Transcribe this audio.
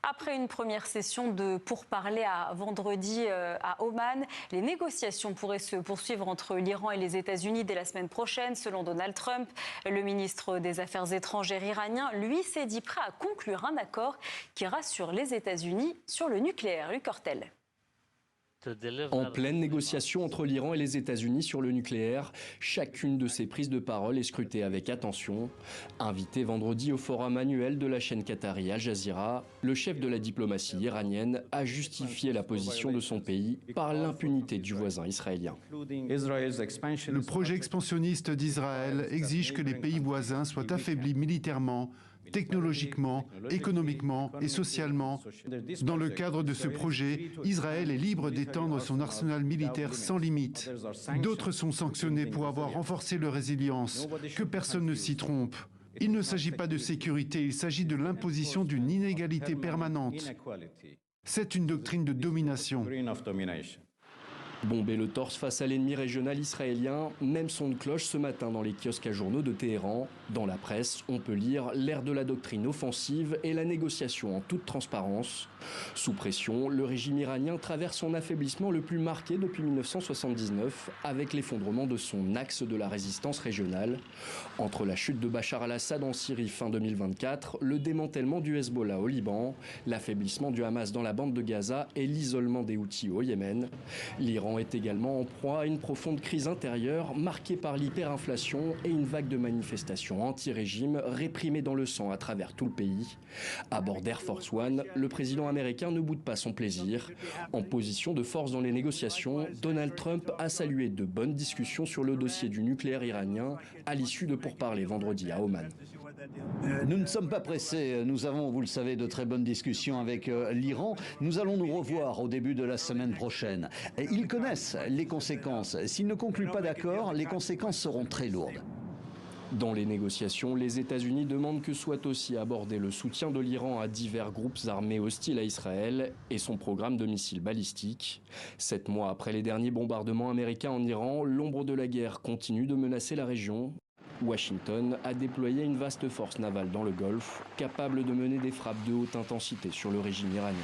Après une première session de pourparlers à vendredi à Oman, les négociations pourraient se poursuivre entre l'Iran et les États-Unis dès la semaine prochaine, selon Donald Trump. Le ministre des Affaires étrangères iranien, lui, s'est dit prêt à conclure un accord qui rassure les États-Unis sur le nucléaire. Luc Hortel. En pleine négociation entre l'Iran et les États-Unis sur le nucléaire, chacune de ces prises de parole est scrutée avec attention. Invité vendredi au forum annuel de la chaîne qatari Al Jazeera, le chef de la diplomatie iranienne a justifié la position de son pays par l'impunité du voisin israélien. Le projet expansionniste d'Israël exige que les pays voisins soient affaiblis militairement, technologiquement, économiquement et socialement. Dans le cadre de ce projet, Israël est libre d'étendre son arsenal militaire sans limite. D'autres sont sanctionnés pour avoir renforcé leur résilience. Que personne ne s'y trompe. Il ne s'agit pas de sécurité, il s'agit de l'imposition d'une inégalité permanente. C'est une doctrine de domination. Bomber le torse face à l'ennemi régional israélien, même son de cloche ce matin dans les kiosques à journaux de Téhéran. Dans la presse, on peut lire l'ère de la doctrine offensive et la négociation en toute transparence. Sous pression, le régime iranien traverse son affaiblissement le plus marqué depuis 1979, avec l'effondrement de son axe de la résistance régionale. Entre la chute de Bachar al-Assad en Syrie fin 2024, le démantèlement du Hezbollah au Liban, l'affaiblissement du Hamas dans la bande de Gaza et l'isolement des Houthis au Yémen, l'Iran est également en proie à une profonde crise intérieure marquée par l'hyperinflation et une vague de manifestations anti-régime réprimées dans le sang à travers tout le pays. À bord d'Air Force One, le président américain ne boude pas son plaisir. En position de force dans les négociations, Donald Trump a salué de bonnes discussions sur le dossier du nucléaire iranien à l'issue de pourparlers vendredi à Oman. Nous ne sommes pas pressés. Nous avons, vous le savez, de très bonnes discussions avec l'Iran. Nous allons nous revoir au début de la semaine prochaine. Et ils connaissent les conséquences. S'ils ne concluent pas d'accord, les conséquences seront très lourdes. Dans les négociations, les États-Unis demandent que soit aussi abordé le soutien de l'Iran à divers groupes armés hostiles à Israël et son programme de missiles balistiques. 7 mois après les derniers bombardements américains en Iran, l'ombre de la guerre continue de menacer la région. Washington a déployé une vaste force navale dans le Golfe, capable de mener des frappes de haute intensité sur le régime iranien.